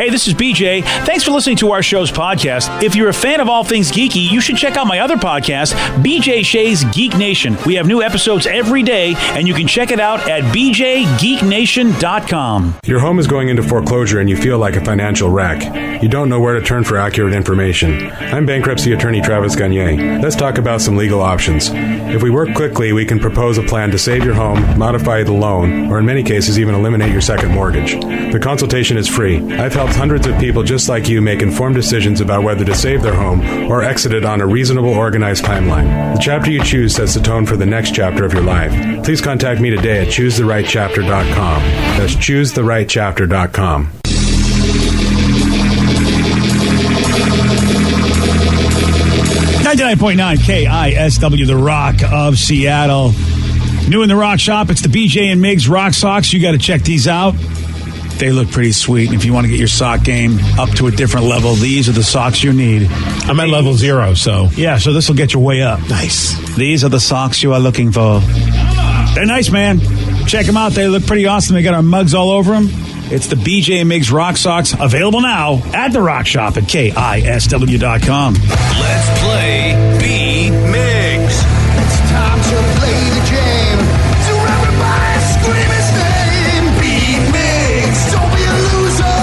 Hey, this is BJ. Thanks for listening to our show's podcast. If you're a fan of all things geeky, you should check out my other podcast, BJ Shea's Geek Nation. We have new episodes every day, and you can check it out at bjgeeknation.com. Your home is going into foreclosure and you feel like a financial wreck. You don't know where to turn for accurate information. I'm bankruptcy attorney Travis Gagne. Let's talk about some legal options. If we work quickly, we can propose a plan to save your home, modify the loan, or in many cases even eliminate your second mortgage. The consultation is free. I've helped hundreds of people just like you make informed decisions about whether to save their home or exit it on a reasonable, organized timeline. The chapter you choose sets the tone for the next chapter of your life. Please contact me today at choosetherightchapter.com. That's choosetherightchapter.com. .9 KISW, The Rock of Seattle. New in the Rock Shop, it's the BJ and Migs Rock Socks. You got to check these out. They look pretty sweet. And if you want to get your sock game up to a different level, these are the socks you need. I'm at level 0, so. Yeah, so this will get you way up. Nice. These are the socks you are looking for. They're nice, man. Check them out. They look pretty awesome. They got our mugs all over them. It's the BJ and Migs Rock Socks, available now at the Rock Shop at KISW.com. Let's play B-Migs. It's time to play the game. To everybody scream his name. B-Migs, don't be a loser.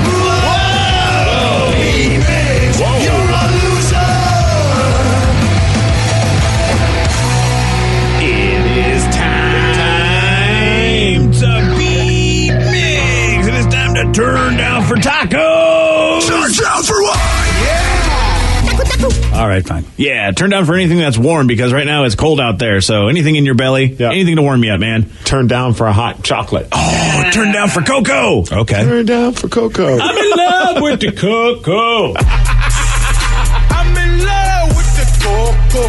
Whoa! B-Migs, you're a loser. It is time to be Migs. It is time to turn down for tacos. Turn down for what? All right, fine. Yeah, turn down for anything that's warm because right now it's cold out there. So anything in your belly, anything to warm you up, man. Turn down for a hot chocolate. Oh, turn down for cocoa. Okay. Turn down for cocoa. I'm in love with the cocoa. I'm in love with the cocoa.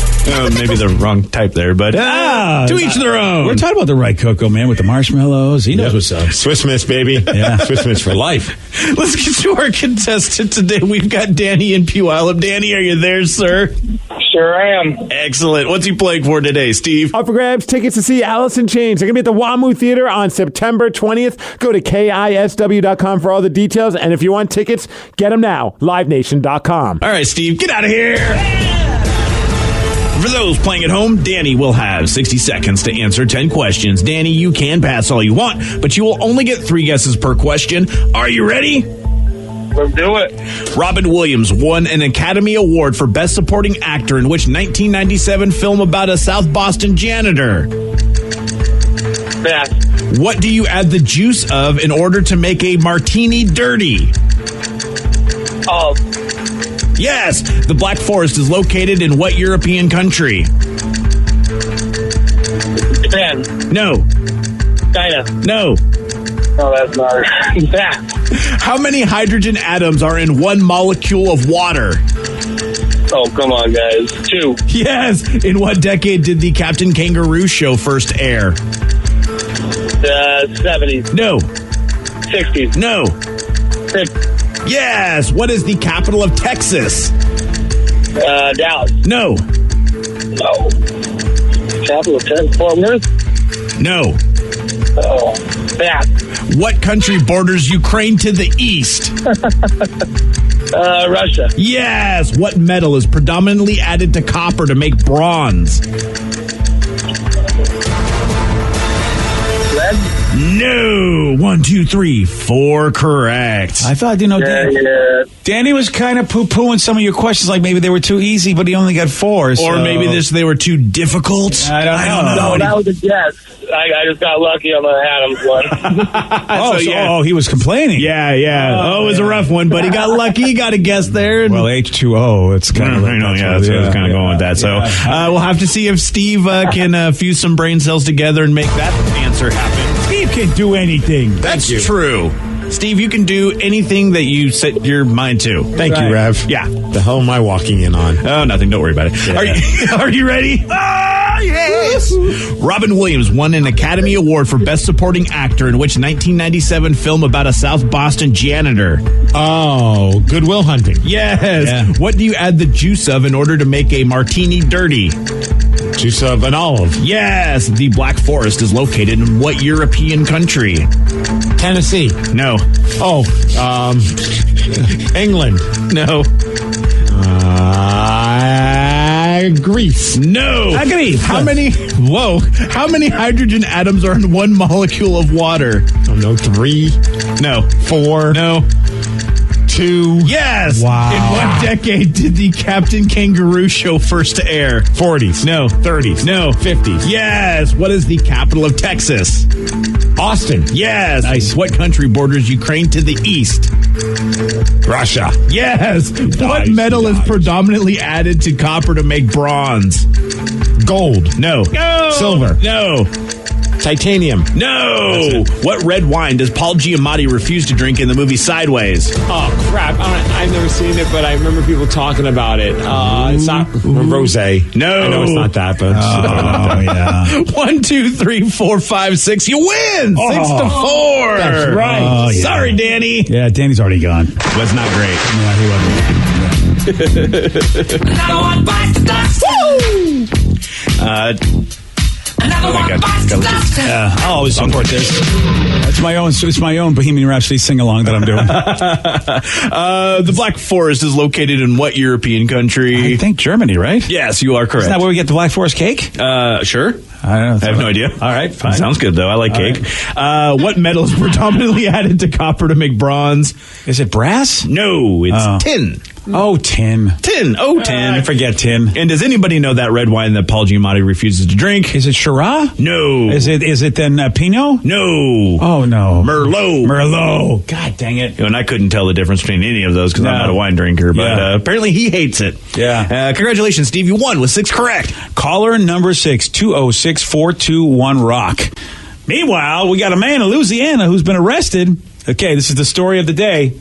Maybe the wrong type there, but to each their own. We're talking about the right cocoa, man, with the marshmallows. He knows what's up. Swiss Miss, baby. Yeah. Swiss Miss for life. Let's get to our contestant today. We've got Danny in Puyallup. Danny, are you there, sir? Sure I am. Excellent. What's he playing for today, Steve? Up for grabs, tickets to see Alice in Chains. They're going to be at the WAMU Theater on September 20th. Go to KISW.com for all the details. And if you want tickets, get them now. LiveNation.com. All right, Steve, get out of here. For those playing at home, Danny will have 60 seconds to answer 10 questions. Danny, you can pass all you want, but you will only get 3 guesses per question. Are you ready? Let's do it. Robin Williams won an Academy Award for Best Supporting Actor in which 1997 film about a South Boston janitor? Pass. What do you add the juice of in order to make a martini dirty? Oh, Yes, the Black Forest is located in what European country? Japan. No. China. No. No, that's not it. Pass. How many hydrogen atoms are in one molecule of water? Oh, come on, guys. 2. Yes. In what decade did the Captain Kangaroo show first air? 70s. No. 60s. No. 50s. Yes. What is the capital of Texas? Dallas. No. Oh. Capital of Texas. Fort Worth. No. Oh. Pass. What country borders Ukraine to the east? Russia. Yes. What metal is predominantly added to copper to make bronze? Lead. No. 1, 2, 3, 4 correct. I thought, Danny was kind of poo-pooing some of your questions, like maybe they were too easy, but he only got 4. So. Or maybe they were too difficult. I don't know. No, that was a guess. I just got lucky on the Adams one. He was complaining. Yeah. Oh, it was a rough one, but he got lucky. He got a guess there. Well, H2O, it's kind of... I know, that's what I was kind of going with that. So we'll have to see if Steve can fuse some brain cells together and make that answer happen. Steve can do anything. That's true. Steve, you can do anything that you set your mind to. Thank you, Rev. Yeah. The hell am I walking in on? Oh, nothing. Don't worry about it. Yeah. Are you ready? Oh, yes. Robin Williams won an Academy Award for Best Supporting Actor in which 1997 film about a South Boston janitor? Oh, Good Will Hunting. Yes. Yeah. What do you add the juice of in order to make a martini dirty? Juice of an olive. Yes. The Black Forest is located in what European country? Tennessee. No. Oh, England. No. Greece. No. Greece. How many hydrogen atoms are in one molecule of water? Oh, no, 3. No. 4. No. 2. Yes. Wow. In what decade did the Captain Kangaroo show first air? 40s. No. 30s. No. 50s. Yes. What is the capital of Texas? Austin. Yes. Nice. What country borders Ukraine to the east? Russia. Yes. What metal is predominantly added to copper to make bronze? Gold. No. Silver. No. Titanium. No. What red wine does Paul Giamatti refuse to drink in the movie Sideways? Oh, crap. I've never seen it, but I remember people talking about it. It's not rosé. No. I know it's not that, but... Oh, yeah. 1, 2, 3 4, 5, 6. You win. 6-4. That's right. Oh, yeah. Sorry, Danny. Yeah, Danny's already gone. Was not great. Yeah, he wasn't. Another one bites the dust. Another one bites the dust. I'll always support this. It's my own Bohemian Rhapsody sing-along that I'm doing. The Black Forest is located in what European country? I think Germany, right? Yes, you are correct. Isn't that where we get the Black Forest cake? Sure. I don't know. I have no idea. All right, fine. Sounds good, though. I like All cake. What metal is predominantly added to copper to make bronze? Is it brass? No, it's tin. Oh, tin. Tin. Oh, tin. I forget tin. And does anybody know that red wine that Paul Giamatti refuses to drink? Is it Shiraz? No. Is it then Pinot? No. Oh, no. Merlot. God dang it. And I couldn't tell the difference between any of those because I'm No. not a wine drinker, but Yeah. apparently he hates it. Yeah. Congratulations, Steve. You won with 6 correct. Caller number 6, 206-421-ROCK. Meanwhile, we got a man in Louisiana who's been arrested. Okay, this is the story of the day.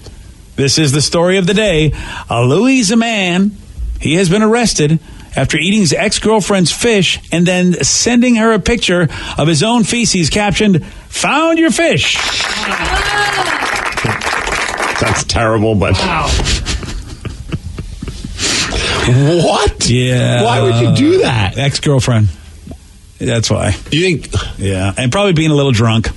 A Louisiana man, he has been arrested after eating his ex-girlfriend's fish and then sending her a picture of his own feces captioned, "Found your fish." That's terrible, but... What? Yeah. Why would you do that? Ex-girlfriend. That's why. You think... Yeah. And probably being a little drunk.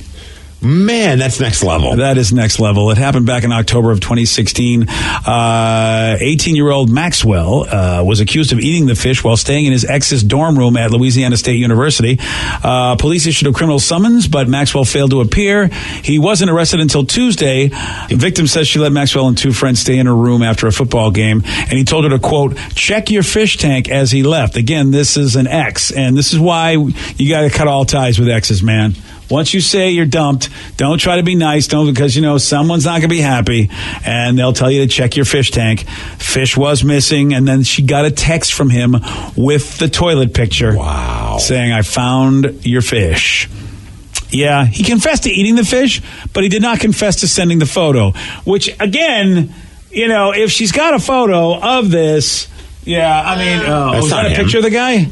Man, that's next level. That is next level. It happened back in October of 2016. 18-year-old Maxwell was accused of eating the fish while staying in his ex's dorm room at Louisiana State University. Police issued a criminal summons, but Maxwell failed to appear. He wasn't arrested until Tuesday. The victim says she let Maxwell and 2 friends stay in her room after a football game, and he told her to, quote, check your fish tank as he left. Again, this is an ex, and this is why you got to cut all ties with exes, man. Once you say you're dumped, don't try to be nice, because, someone's not going to be happy, and they'll tell you to check your fish tank. Fish was missing, and then she got a text from him with the toilet picture. Wow. Saying, I found your fish. Yeah, he confessed to eating the fish, but he did not confess to sending the photo, which, again, if she's got a photo of this... Yeah, I mean, That's was not that a him. picture of the guy?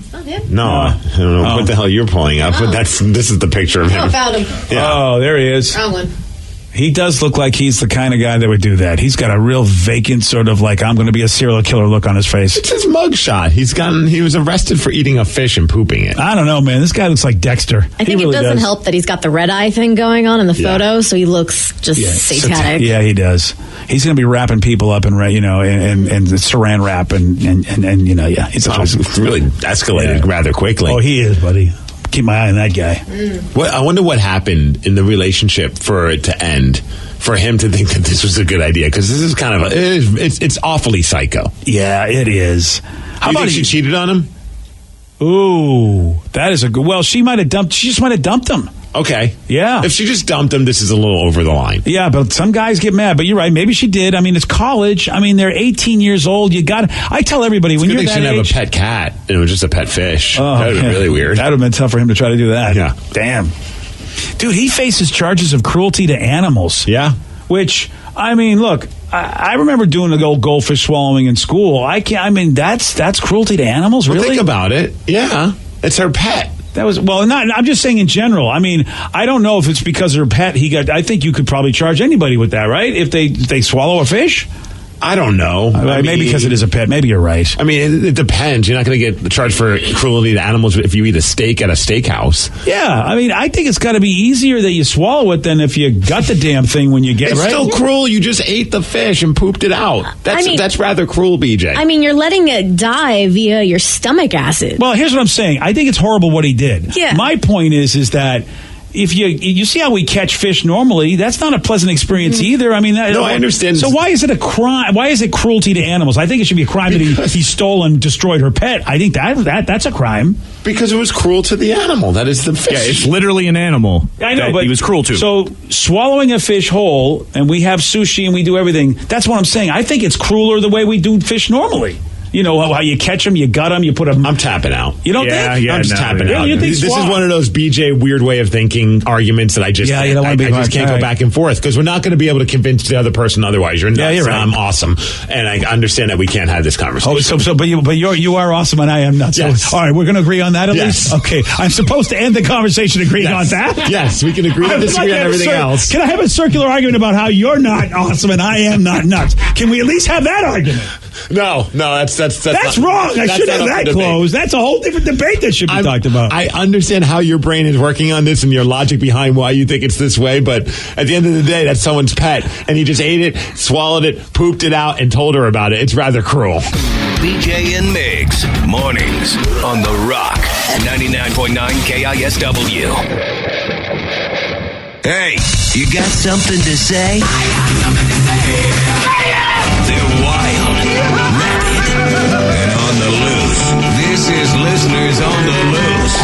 No, I don't know what the hell you're pulling up, but this is the picture of him. I found him. Yeah. Oh, there he is. Wrong one. He does look like he's the kind of guy that would do that. He's got a real vacant sort of like, I'm going to be a serial killer look on his face. It's his mugshot. He was arrested for eating a fish and pooping it. I don't know, man. This guy looks like Dexter. I think it doesn't help that he's got the red eye thing going on in the photo, so he looks just satanic. Yeah, he does. He's going to be wrapping people up in saran wrap and He's It's really escalated rather quickly. Oh, he is, buddy. Keep my eye on that guy. I wonder what happened in the relationship for it to end, for him to think that this was a good idea, because this is kind of it's awfully psycho. Yeah, it is. How You about think she cheated on him? Ooh, that is a good. Well, she just might have dumped him. Okay. Yeah. If she just dumped him, this is a little over the line. Yeah, but some guys get mad. But you're right. Maybe she did. I mean, it's college. I mean, they're 18 years old. I tell everybody when you're Good that thing she didn't age. have a pet cat. It was just a pet fish. Oh, That would have been really weird. That would have been tough for him to try to do that. Yeah. Damn. Dude, he faces charges of cruelty to animals. Yeah. Which, I mean, look, I remember doing the old goldfish swallowing in school. That's cruelty to animals, Well, really? think about it. Yeah. It's her pet. I'm just saying in general. I mean, I don't know if it's because of her pet. I think you could probably charge anybody with that, right? If they swallow a fish. I don't know. Maybe because it is a pet. Maybe you're right. I mean, it depends. You're not going to get charged for cruelty to animals if you eat a steak at a steakhouse. Yeah, I mean, I think it's got to be easier that you swallow it than if you got the damn thing when you get It's right. still cruel. You just ate the fish and pooped it out. That's rather cruel, BJ. I mean, you're letting it die via your stomach acid. Well, here's what I'm saying. I think it's horrible what he did. Yeah. My point is that if you see how we catch fish normally, that's not a pleasant experience either. I mean, No, I understand. So why is it a crime? Why is it cruelty to animals? I think it should be a crime that he stole and destroyed her pet. I think that's a crime. Because it was cruel to the animal. That is the fish. Yeah, it's literally an animal. I know, that but he was cruel to. So swallowing a fish whole, and we have sushi and we do everything. That's what I'm saying. I think it's crueler the way we do fish normally. You know how you catch them, you gut them, you put them. I'm tapping out. You don't think? I'm just tapping out. You think This is swallow- one of those BJ weird way of thinking arguments that I just Yeah, can't, you don't wanna be I just part- can't go all right. back and forth because we're not going to be able to convince the other person otherwise. You're nuts. Yeah, you're right. And I'm awesome, and I understand that we can't have this conversation. But you are awesome and I am not. So, Yes. all right, we're going to agree on that at Yes. least. Okay, I'm supposed to end the conversation agreeing on that. Yes, we can agree I to would disagree like on to have everything else. Can I have a circular argument about how you're not awesome and I am not nuts? Can we at least have that argument? No, that's That's not- wrong. I that's should not have up that for debate. closed. That's a whole different debate that should be talked about. I understand how your brain is working on this and your logic behind why you think it's this way, but at the end of the day, that's someone's pet, and he just ate it, swallowed it, pooped it out, and told her about it. It's rather cruel. BJ and Migs, mornings on The Rock, 99.9 KISW. Hey, you got something to say? They're wild, rabid, and on the loose. This is Listeners on the Loose.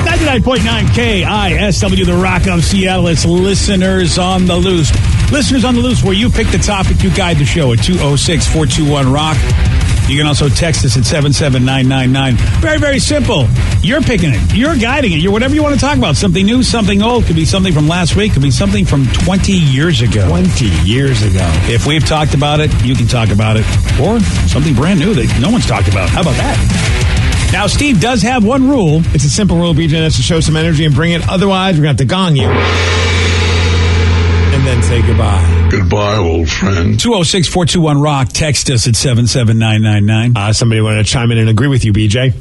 99.9 KISW, the Rock of Seattle. It's Listeners on the Loose. Listeners on the Loose, where you pick the topic, you guide the show at 206-421-ROCK. You can also text us at 77999. Very, very simple. You're picking it. You're guiding it. You're whatever you want to talk about. Something new, something old. Could be something from last week. Could be something from 20 years ago. 20 years ago. If we've talked about it, you can talk about it. Or something brand new that no one's talked about. How about that? Now, Steve does have one rule. It's a simple rule, BJ. That's to show some energy and bring it. Otherwise, we're going to have to gong you. And then say goodbye. Goodbye, old friend. 206-421-ROCK. Text us at 77999. Somebody wanted to chime in and agree with you, BJ.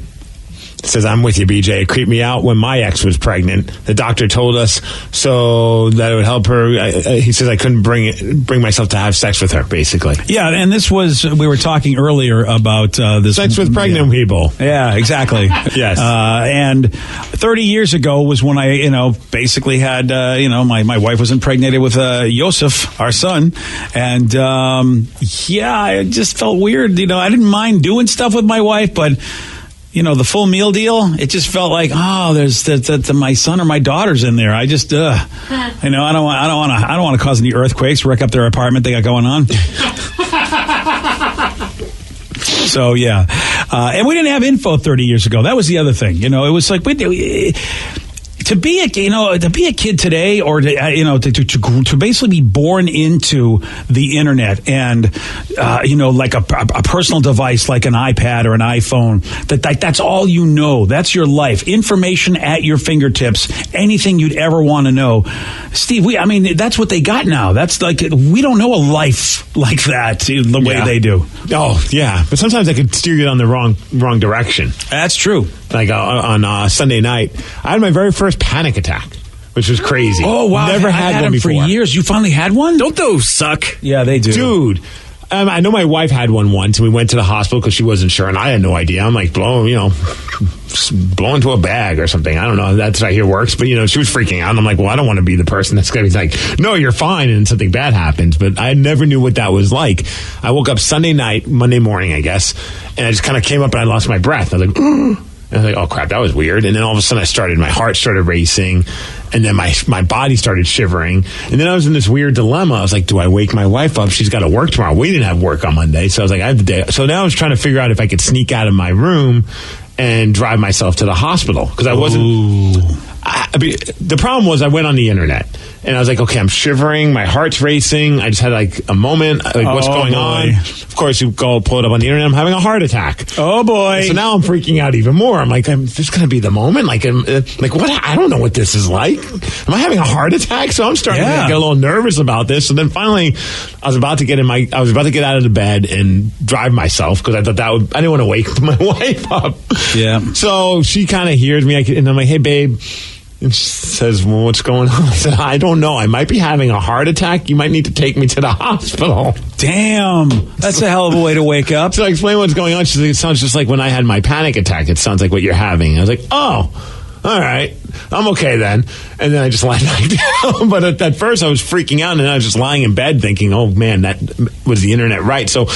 Says, I'm with you, BJ. It creeped me out when my ex was pregnant. The doctor told us so that it would help her. He says I couldn't bring myself to have sex with her, basically. Yeah, and this was, we were talking earlier about this. Sex with pregnant people. Yeah, exactly. Yes. And 30 years ago was when I, basically had, my wife was impregnated with Yosef, our son. And, I just felt weird. I didn't mind doing stuff with my wife, but the full meal deal, it just felt like, there's my son or my daughter's in there. I just, I don't want to cause any earthquakes, wreck up their apartment they got going on. So yeah, and we didn't have info 30 years ago. That was the other thing. It was like to be a kid today, or to basically be born into the internet and like a personal device like an iPad or an iPhone, that's all you know. That's your life. Information at your fingertips. Anything you'd ever want to know. Steve, that's what they got now. That's like, we don't know a life like that the way they do. Oh yeah, but sometimes I could steer you down the wrong direction. That's true. Like on Sunday night, I had my very first panic attack, which was crazy. Oh wow! Never I've had had one them before. for years. You finally had one? Don't those suck? Yeah, they do, dude. I know my wife had one once, and we went to the hospital because she wasn't sure, and I had no idea. I'm like blow into a bag or something. I don't know. That's how it works. But she was freaking out. And I'm like, well, I don't want to be the person that's going to be like, no, you're fine, and something bad happens. But I never knew what that was like. I woke up Sunday night, Monday morning, I guess, and I just kind of came up and I lost my breath. I was like, and I was like, oh crap, that was weird. And then all of a sudden my heart started racing, and then my body started shivering. And then I was in this weird dilemma. I was like, do I wake my wife up? She's got to work tomorrow. We didn't have work on Monday. So I was like, I have the day. So now I was trying to figure out if I could sneak out of my room and drive myself to the hospital because I wasn't. The problem was I went on the internet and I was like, okay, I'm shivering, my heart's racing. I just had like a moment, like what's going on? Of course, you go pull it up on the internet. I'm having a heart attack. Oh boy! So now I'm freaking out even more. I'm like, is this going to be the moment? Like what? I don't know what this is like. Am I having a heart attack? So I'm starting to get a little nervous about this. And then finally, I was about to get out of the bed and drive myself because I thought I didn't want to wake my wife up. Yeah. So she kind of hears me, and I'm like, hey, babe. And she says, well, what's going on? I said, I don't know. I might be having a heart attack. You might need to take me to the hospital. Damn. That's a hell of a way to wake up. So I explained what's going on. She's like, it sounds just like when I had my panic attack. It sounds like what you're having. I was like, oh, all right. I'm okay then. And then I just lied back down. But at first I was freaking out, and then I was just lying in bed thinking, oh, man, that was the internet right. So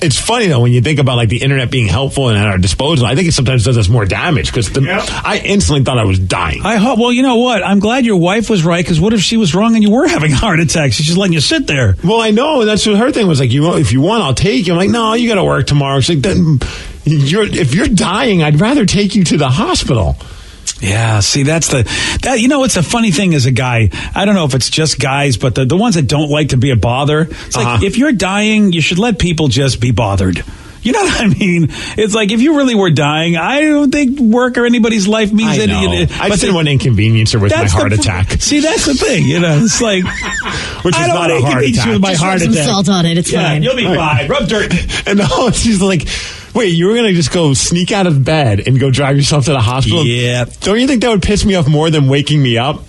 it's funny, though, when you think about like the internet being helpful and at our disposal. I think it sometimes does us more damage because I instantly thought I was dying. Well, you know what? I'm glad your wife was right, because what if she was wrong and you were having a heart attack? She's just letting you sit there. Well, I know. And that's what her thing was like, if you want, I'll take you. I'm like, no, you got to work tomorrow. She's like, if you're dying, I'd rather take you to the hospital. Yeah, see, it's a funny thing as a guy. I don't know if it's just guys, but the ones that don't like to be a bother. It's like, if you're dying, you should let people just be bothered. You know what I mean? It's like, if you really were dying, I don't think work or anybody's life means anything. I just didn't want to inconvenience her with my heart attack. See, that's the thing. It's like, which is not a heart attack. With my heart attack. Some salt on it. It's fine. You'll be fine. Rub dirt. And she's like, wait, you were going to just go sneak out of bed and go drive yourself to the hospital? Yeah. Don't you think that would piss me off more than waking me up?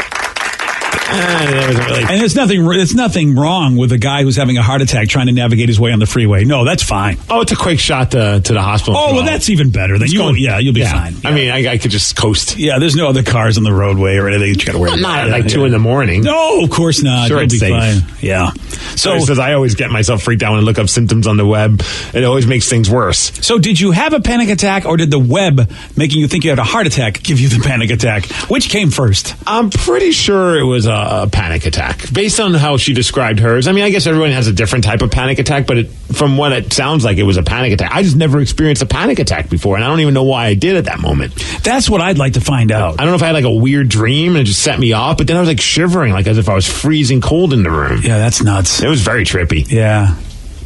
And there's nothing wrong with a guy who's having a heart attack trying to navigate his way on the freeway. No, that's fine. Oh, it's a quick shot to the hospital. Oh, well, that's even better. Then you'll be fine. Yeah. I mean, I could just coast. Yeah, there's no other cars on the roadway or anything that you got to worry about. Not at 2 in the morning. No, of course not. Sure, you'll it's be safe. fine. Yeah. So it says I always get myself freaked out when I look up symptoms on the web. It always makes things worse. So did you have a panic attack, or did the web making you think you had a heart attack give you the panic attack? Which came first? I'm pretty sure it was a panic attack. Based on how she described hers. I mean, I guess everyone has a different type of panic attack, but from what it sounds like, it was a panic attack. I just never experienced a panic attack before, and I don't even know why I did at that moment. That's what I'd like to find out. I don't know if I had like a weird dream and it just set me off, but then I was like shivering, like as if I was freezing cold in the room. Yeah, that's nuts. It was very trippy. Yeah.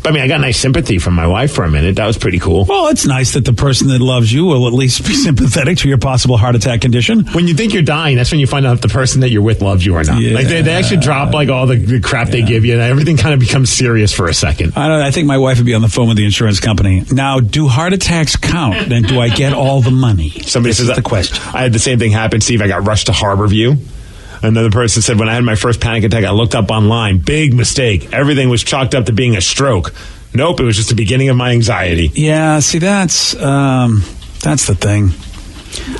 I mean, I got nice sympathy from my wife for a minute. That was pretty cool. Well, it's nice that the person that loves you will at least be sympathetic to your possible heart attack condition. When you think you're dying, that's when you find out if the person that you're with loves you or not. Yeah. Like they actually drop like all the crap they give you, and everything kind of becomes serious for a second. I think my wife would be on the phone with the insurance company. Now, do heart attacks count? And do I get all the money? Somebody says the question. I had the same thing happen, Steve. I got rushed to Harborview. Another person said, when I had my first panic attack, I looked up online. Big mistake. Everything was chalked up to being a stroke. Nope, it was just the beginning of my anxiety. Yeah, see, that's the thing.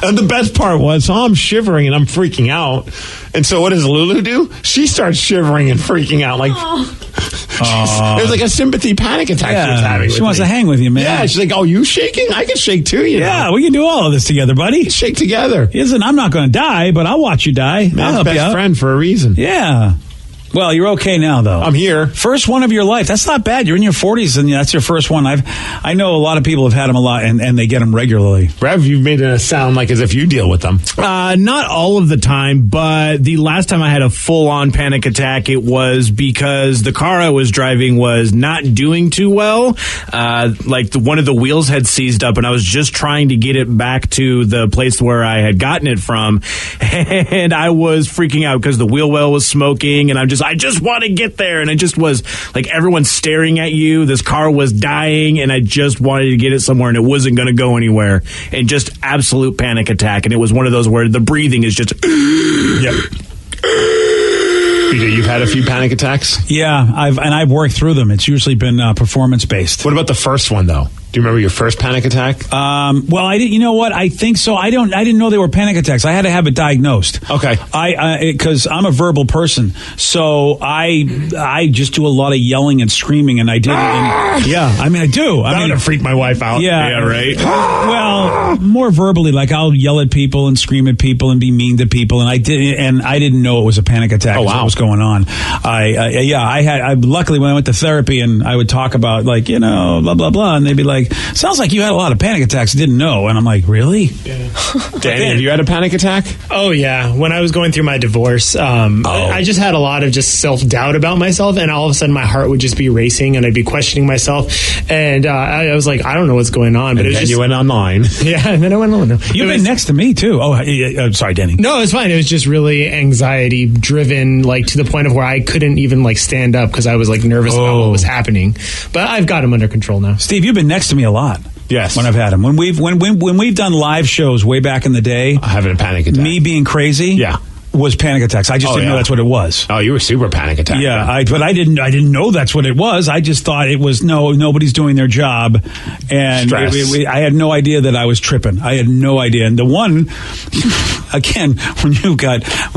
And the best part was, I'm shivering and I'm freaking out. And so what does Lulu do? She starts shivering and freaking out. Like, it was like a sympathy panic attack she was having. She wants to hang with you, man. Yeah, she's like, oh, you shaking? I can shake too, you know? We can do all of this together, buddy. Shake together. Listen, I'm not going to die, but I'll watch you die. I'll help you out. Best friend for a reason. Yeah. Well, you're okay now, though. I'm here. First one of your life. That's not bad. You're in your 40s, and that's your first one. I know a lot of people have had them a lot, and they get them regularly. Rev, you've made it sound like as if you deal with them. Not all of the time, but the last time I had a full-on panic attack, it was because the car I was driving was not doing too well. One of the wheels had seized up, and I was just trying to get it back to the place where I had gotten it from, and I was freaking out because the wheel well was smoking, and I just want to get there. And it just was like everyone's staring at you. This car was dying, and I just wanted to get it somewhere, and it wasn't going to go anywhere. And just absolute panic attack. And it was one of those where the breathing is just... Yep. You've had a few panic attacks? Yeah, I've worked through them. It's usually been performance-based. What about the first one, though? Do you remember your first panic attack? Well, I didn't. You know what? I think so. I didn't know they were panic attacks. I had to have it diagnosed. Okay. Because I'm a verbal person, so I just do a lot of yelling and screaming, and I did. Yeah, I mean, I do. That would have freaked my wife out. Yeah, right. Well, more verbally, like I'll yell at people and scream at people and be mean to people, and I didn't know it was a panic attack. Oh, wow. What was going on? I luckily when I went to therapy and I would talk about blah blah blah, and they'd be like, like, sounds like you had a lot of panic attacks, didn't know. And I'm like, really? Danny, have you had a panic attack? Oh, yeah. When I was going through my divorce, I just had a lot of just self-doubt about myself, and all of a sudden my heart would just be racing, and I'd be questioning myself. And I was like, I don't know what's going on. But and it was then just, you went online. Yeah, and then I went online. You've been next to me, too. Oh, sorry, Danny. No, it's fine. It was just really anxiety-driven, like, to the point of where I couldn't even, like, stand up because I was, like, nervous about what was happening. But I've got him under control now. Steve, you've been next to me a lot. Yes. When I've had him. When we've done live shows way back in the day. Having a panic attack. Me being crazy. Yeah. Was panic attacks. I just didn't know that's what it was. Oh, you were super panic attack. Yeah, but I didn't know that's what it was. I just thought it was nobody's doing their job, and I had no idea that I was tripping. I had no idea. And the one, again, when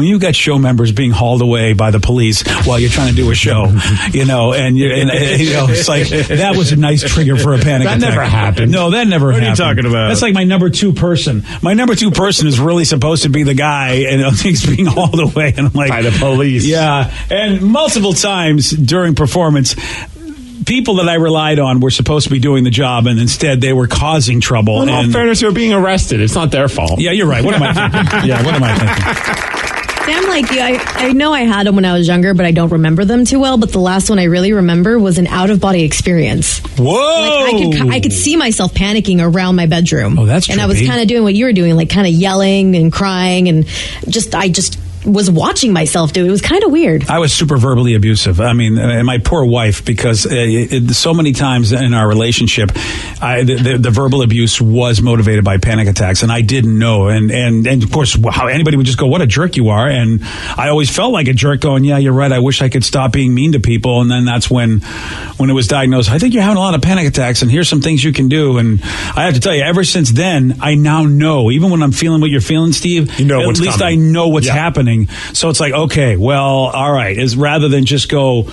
you got show members being hauled away by the police while you're trying to do a show, and it's like that was a nice trigger for a panic attack. That never happened. No, that never happened. What are you talking about? That's like my number 2 person. My number 2 person is really supposed to be the guy, and he's being hauled away, and I'm like, by the police. Yeah, and multiple times during performance, people that I relied on were supposed to be doing the job, and instead they were causing trouble. Well, in all fairness, they were being arrested. It's not their fault. Yeah, you're right. What am I thinking? What am I thinking? See, I'm like you. I know I had them when I was younger, but I don't remember them too well. But the last one I really remember was an out-of-body experience. Whoa! Like I could see myself panicking around my bedroom. Oh, that's trippy. And I was kind of doing what you were doing, like kind of yelling and crying, and I just was watching myself do it. It was kind of weird. I was super verbally abusive. I mean, and my poor wife, because so many times in our relationship, the verbal abuse was motivated by panic attacks, and I didn't know. And of course, how anybody would just go, "What a jerk you are!" And I always felt like a jerk, going, "Yeah, you're right. I wish I could stop being mean to people." And then that's when it was diagnosed, I think you're having a lot of panic attacks, and here's some things you can do. And I have to tell you, ever since then, I now know. Even when I'm feeling what you're feeling, Steve, at least coming. I know what's happening. So it's like, okay, well, all right, is rather than just go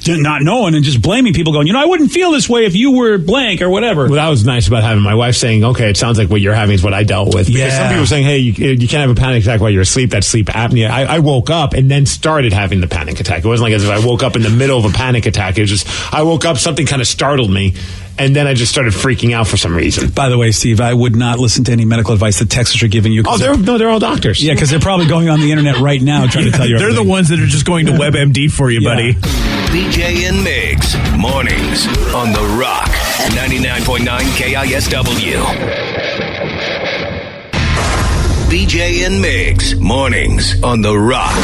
not knowing and just blaming people, going, I wouldn't feel this way if you were blank or whatever. Well, that was nice about having my wife saying, okay, it sounds like what you're having is what I dealt with. Because some people were saying, hey, you can't have a panic attack while you're asleep. That's sleep apnea. I woke up and then started having the panic attack. It wasn't like as if I woke up in the middle of a panic attack. It was just, I woke up, something kind of startled me. And then I just started freaking out for some reason. By the way, Steve, I would not listen to any medical advice that Texas are giving you. Oh, they're all doctors. Yeah, because they're probably going on the internet right now trying to tell you everything. They're the ones that are just going to WebMD for you, buddy. BJ and Migs, mornings on The Rock, 99.9 KISW. BJ and Migs, mornings on The Rock.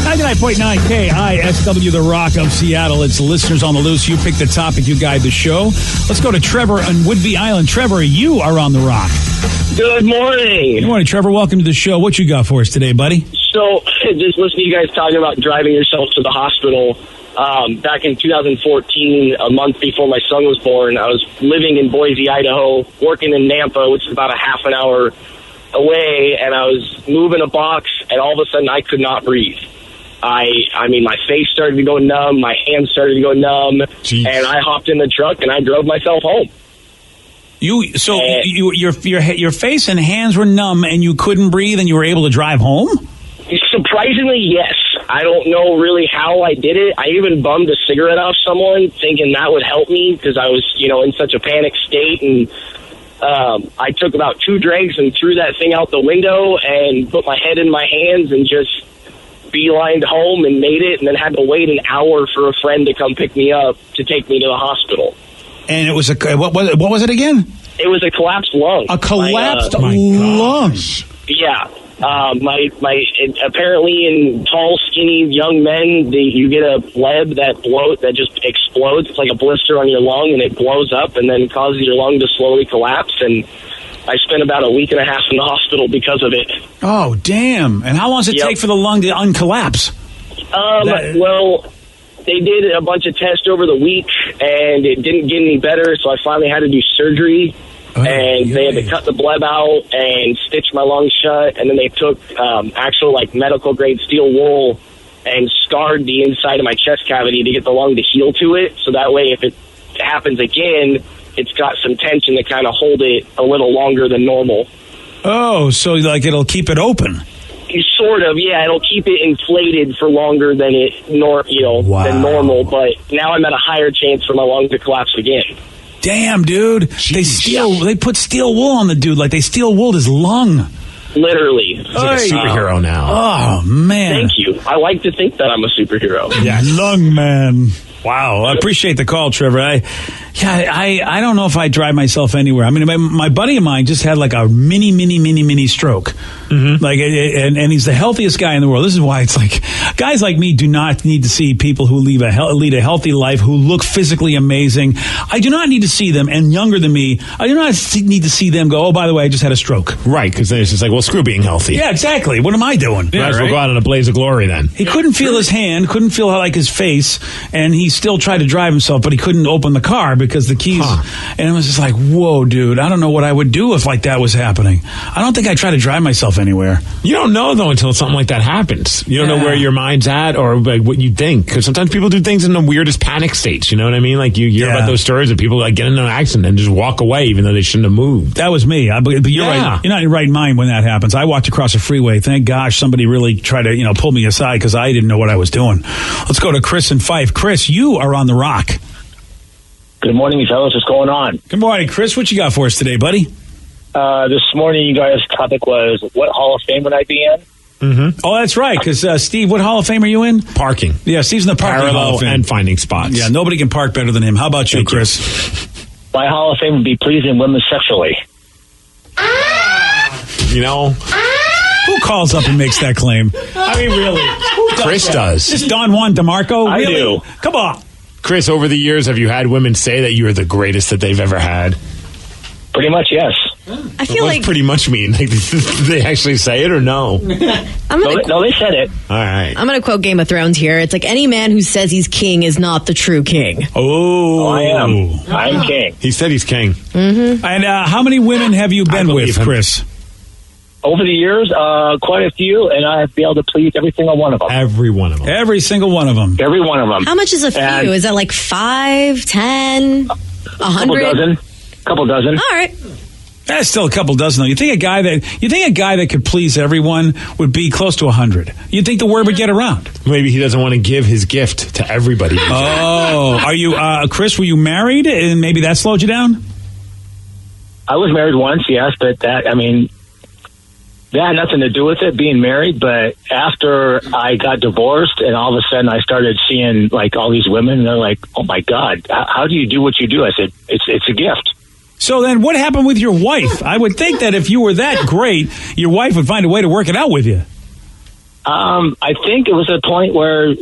99.9 KISW, The Rock of Seattle. It's listeners on the loose. You pick the topic, you guide the show. Let's go to Trevor on Woodby Island. Trevor, you are on The Rock. Good morning. Good morning, Trevor. Welcome to the show. What you got for us today, buddy? So, just listening to you guys talking about driving yourself to the hospital. Back in 2014, a month before my son was born, I was living in Boise, Idaho, working in Nampa, which is about a half an hour away, and I was moving a box, and all of a sudden I could not breathe. I mean, my face started to go numb, my hands started to go numb, and I hopped in the truck and I drove myself home. Your face and hands were numb and you couldn't breathe and you were able to drive home? Surprisingly, yes. I don't know really how I did it. I even bummed a cigarette off someone thinking that would help me because I was, in such a panic state, and I took about 2 drags and threw that thing out the window and put my head in my hands and just beelined home and made it, and then had to wait an hour for a friend to come pick me up to take me to the hospital. And it was what was it again? It was a collapsed lung. A collapsed lung. Yeah. Apparently in tall, skinny young men, you get a bleb that just explodes. It's like a blister on your lung, and it blows up and then causes your lung to slowly collapse. And I spent about a week and a half in the hospital because of it. Oh, damn. And how long does it take for the lung to uncollapse? Well, they did a bunch of tests over the week, and it didn't get any better, so I finally had to do surgery. And they had to cut the bleb out and stitch my lungs shut, and then they took actual medical-grade steel wool and scarred the inside of my chest cavity to get the lung to heal to it, so that way if it happens again, it's got some tension to kind of hold it a little longer than normal. Oh, so it'll keep it open. Sort of, yeah. It'll keep it inflated for longer than than normal. But now I'm at a higher chance for my lungs to collapse again. Damn, dude. They put steel wool on the dude, like they steel wooled his lung. Literally. He's like a superhero now. Oh, man. Thank you. I like to think that I'm a superhero. Yeah, lung man. Wow, I appreciate the call, Trevor. I don't know if I drive myself anywhere. I mean, my buddy of mine just had like a mini stroke. Mm-hmm. Like, and he's the healthiest guy in the world. This is why it's like guys like me do not need to see people who lead a healthy life, who look physically amazing. I do not need to see them, and younger than me, I do not need to see them go, oh, by the way, I just had a stroke. Right, because then it's just like, well, screw being healthy. Yeah, exactly. What am I doing? Might as well go out in a blaze of glory then. He couldn't feel his hand, couldn't feel like his face, and he still tried to drive himself, but he couldn't open the car because the keys. And it was just like, whoa, dude, I don't know what I would do if like that was happening. I don't think I'd try to drive myself anywhere. You don't know, though, until something like that happens. You don't know where your mind's at or like what you think. Because sometimes people do things in the weirdest panic states. You know what I mean? Like you hear about those stories of people like get in an accident and just walk away even though they shouldn't have moved. That was me. But you're right. You're not in your right mind when that happens. I walked across a freeway. Thank gosh somebody really tried to pull me aside because I didn't know what I was doing. Let's go to Chris in Fife. Chris, you are on the Rock. Good morning, fellas. What's going on? Good morning, Chris. What you got for us today, buddy? This morning, you guys' topic was, what Hall of Fame would I be in? Mm-hmm. Oh, that's right, because Steve, what Hall of Fame are you in? Parking. Yeah, Steve's in the parking Hall of Fame. And finding spots. Yeah, nobody can park better than him. How about you, Chris? My Hall of Fame would be pleasing women sexually. Who calls up and makes that claim? I mean, really? Chris does. Is Don Juan DeMarco? I really? do. Come on. Chris, over the years, have you had women say that you are the greatest that they've ever had? Pretty much, yes. I feel what like does pretty much mean? Like, did they actually say it or no? No, they said it. All right. I'm going to quote Game of Thrones here. It's like any man who says he's king is not the true king. Oh, I am. I'm king. He said he's king. Mm-hmm. And how many women have you been with, Chris? Over the years, quite a few, and I've been able to please every single one of them. Every one of them. Every single one of them. Every one of them. How much is a few? And is that like 5, 10, 100? Couple dozen. All right. That's still a couple dozen, though. You think a guy that could please everyone would be close to 100? You'd think the word would get around. Maybe he doesn't want to give his gift to everybody. Oh, are you, Chris? Were you married, and maybe that slowed you down? I was married once, yes, but that had nothing to do with it, being married. But after I got divorced, and all of a sudden I started seeing like all these women, and they're like, "Oh my God, how do you do what you do?" I said, "It's a gift." So then, what happened with your wife? I would think that if you were that great, your wife would find a way to work it out with you. I think it was a point where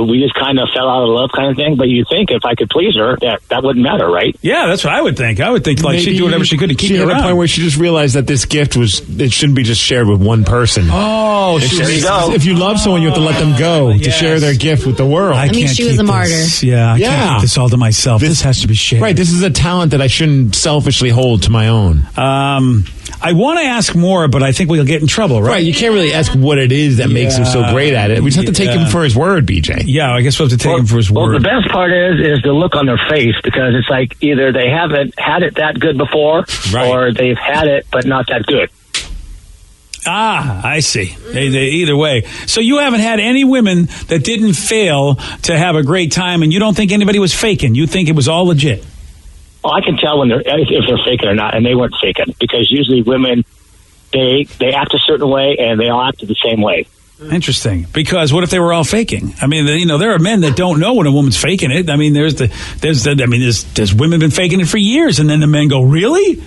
we just kind of fell out of love, kind of thing. But you think if I could please her, that wouldn't matter, right? Yeah, that's what I would think. I would think like she'd do whatever she could to keep you around. She hit a point where she just realized that this gift it shouldn't be just shared with one person. Oh, there you go. If you love someone, you have to let them go to share their gift with the world. I mean, she was a martyr. Yeah, I can't keep this all to myself. This has to be shared. Right, this is a talent that I shouldn't selfishly hold to my own. I want to ask more, but I think we'll get in trouble, right? Right, you can't really ask what it is that makes him so great at it. We just have to take him for his word, BJ. Yeah, I guess we'll have to take him for his word. Well, the best part is the look on their face, because it's like either they haven't had it that good before, or they've had it but not that good. Ah, I see. Either way. So you haven't had any women that didn't fail to have a great time, and you don't think anybody was faking? You think it was all legit? Well, I can tell if they're faking or not, and they weren't faking, because usually women, they act a certain way, and they all act the same way. Interesting. Because what if they were all faking? I mean, there are men that don't know when a woman's faking it. I mean, there's women been faking it for years, and then the men go, really?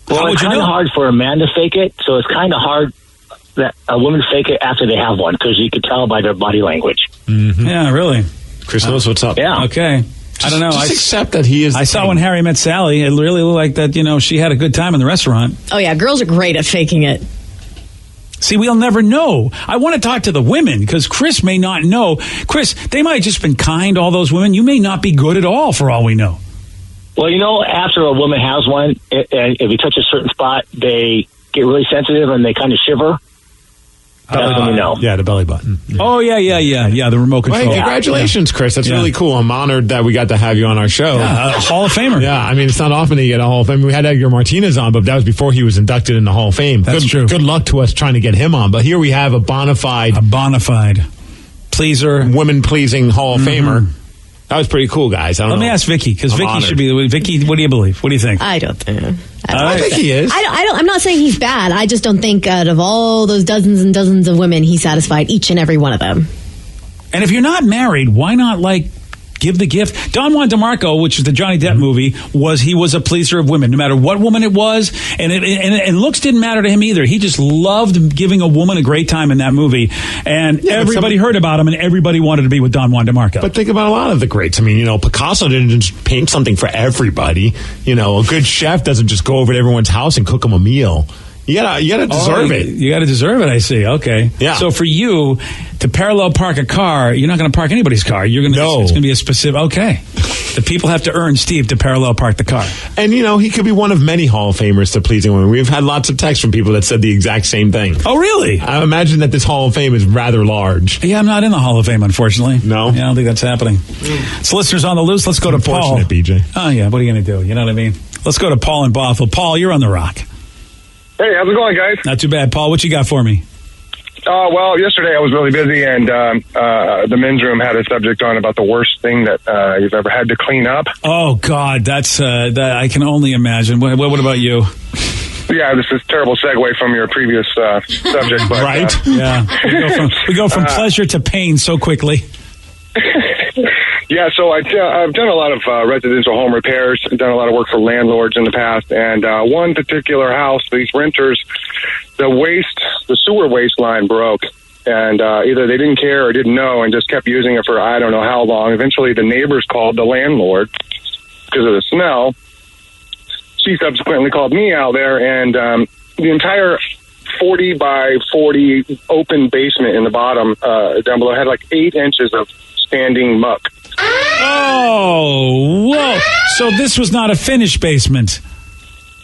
Well, it's kind of hard for a man to fake it, so it's kind of hard that a woman fake it after they have one, because you could tell by their body language. Mm-hmm. Yeah, really. Chris knows what's up. Yeah. Okay. I don't know. Just accept that he is. I saw when Harry Met Sally. It really looked like that. She had a good time in the restaurant. Oh yeah, girls are great at faking it. See, we'll never know. I want to talk to the women because Chris may not know. Chris, they might have just been kind. All those women, you may not be good at all for all we know. Well, after a woman has one, if you touch a certain spot, they get really sensitive and they kind of shiver. That's when you know. Yeah, the belly button. Oh, yeah. The remote Well, control. hey, congratulations, Chris. That's really cool. I'm honored that we got to have you on our show. Hall of Famer. Yeah, I mean, it's not often that you get a Hall of Fame. We had Edgar Martinez on, but that was before he was inducted in the Hall of Fame. That's true. Good luck to us trying to get him on. But here we have a bona fide pleaser, women-pleasing Hall of Famer. That was pretty cool, guys. Let me ask Vicky, because Vicky should be. Vicky, what do you believe? What do you think? I don't think. I think he is. I'm not saying he's bad. I just don't think out of all those dozens and dozens of women, he satisfied each and every one of them. And if you're not married, why not give the gift? Don Juan DeMarco, which is the Johnny Depp movie, he was a pleaser of women, no matter what woman it was, and looks didn't matter to him either. He just loved giving a woman a great time in that movie, and everybody heard about him, and everybody wanted to be with Don Juan DeMarco. But think about a lot of the greats. I mean, Picasso didn't just paint something for everybody. A good chef doesn't just go over to everyone's house and cook them a meal. You gotta deserve it. You gotta deserve it, I see. Okay. Yeah. So for you to parallel park a car, you're not gonna park anybody's car. It's gonna be a specific. Okay. The people have to earn Steve to parallel park the car. And he could be one of many Hall of Famers to pleasing women. We've had lots of texts from people that said the exact same thing. Oh, really? I imagine that this Hall of Fame is rather large. Yeah, I'm not in the Hall of Fame, unfortunately. No? Yeah, I don't think that's happening. So listeners on the loose, let's go to Paul. Unfortunate, BJ. Oh, yeah, what are you gonna do? You know what I mean? Let's go to Paul in Bothell. Paul, you're on the rock. Hey, how's it going, guys? Not too bad. Paul, what you got for me? Well, yesterday I was really busy, and the men's room had a subject on about the worst thing that you've ever had to clean up. Oh, God, that I can only imagine. What about you? Yeah, this is a terrible segue from your previous subject. But, right? Yeah. We go from pleasure to pain so quickly. Yeah, so I've done a lot of residential home repairs, and done a lot of work for landlords in the past, and one particular house, these renters, the sewer waste line broke, and either they didn't care or didn't know and just kept using it for I don't know how long. Eventually the neighbors called the landlord because of the smell. She subsequently called me out there, and the entire 40 by 40 open basement in the bottom down below had like 8 inches of standing muck. Oh, whoa. So this was not a finished basement.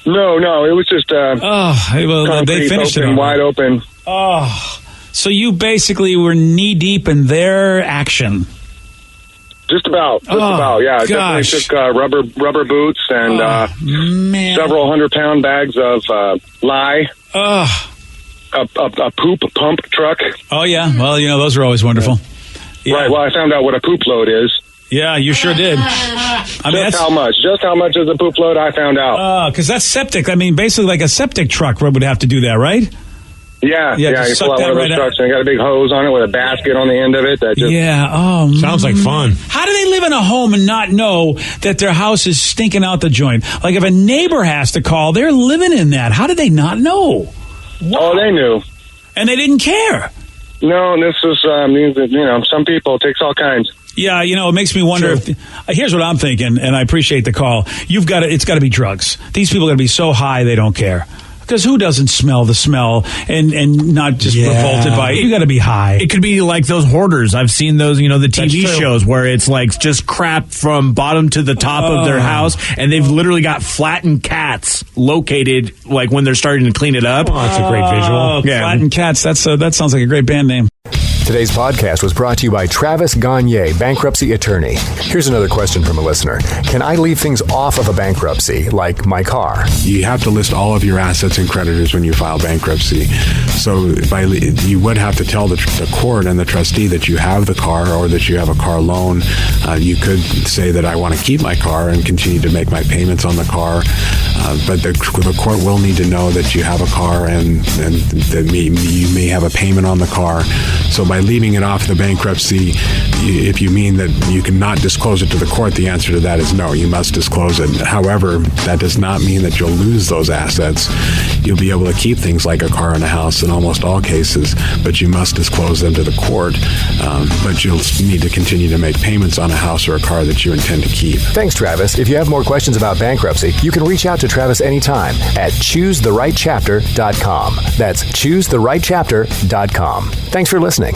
No, it was just they finished open, it wide open. Oh, so you basically were knee deep in their action. Just about, yeah. Definitely took rubber boots and several 100-pound bags of lye. A poop pump truck. Oh, yeah. Well, those are always wonderful. Yeah. Right. Well, I found out what a poop load is. Yeah, you sure did. Just how much is a poop load? I found out. Because that's septic. I mean, basically like a septic truck would have to do that, right? Yeah. You pull out one of those trucks and you got a big hose on it with a basket on the end of it. Sounds like fun. How do they live in a home and not know that their house is stinking out the joint? Like if a neighbor has to call, they're living in that. How did they not know? Wow. Oh, they knew. And they didn't care. No, this is, some people, it takes all kinds. Yeah, it makes me wonder if here's what I'm thinking, and I appreciate the call. It's got to be drugs. These people got to be so high they don't care. Because who doesn't smell the smell and not just revolted by it? You got to be high. It could be like those hoarders. I've seen those, the TV shows where it's like just crap from bottom to the top of their house, and they've literally got flattened cats located like when they're starting to clean it up. Oh, that's a great visual. Yeah. Flattened cats. That sounds like a great band name. Today's podcast was brought to you by Travis Gagne, bankruptcy attorney. Here's another question from a listener. Can I leave things off of a bankruptcy, like my car? You have to list all of your assets and creditors when you file bankruptcy. So you would have to tell the court and the trustee that you have the car or that you have a car loan. You could say that I want to keep my car and continue to make my payments on the car. But the court will need to know that you have a car and that you may have a payment on the car. So by leaving it off the bankruptcy, if you mean that you cannot disclose it to the court, the answer to that is no, you must disclose it. However, that does not mean that you'll lose those assets. You'll be able to keep things like a car and a house in almost all cases, but you must disclose them to the court. But you'll need to continue to make payments on a house or a car that you intend to keep. Thanks, Travis. If you have more questions about bankruptcy, you can reach out to Travis anytime at choosetherightchapter.com. That's choosetherightchapter.com. Thanks for listening.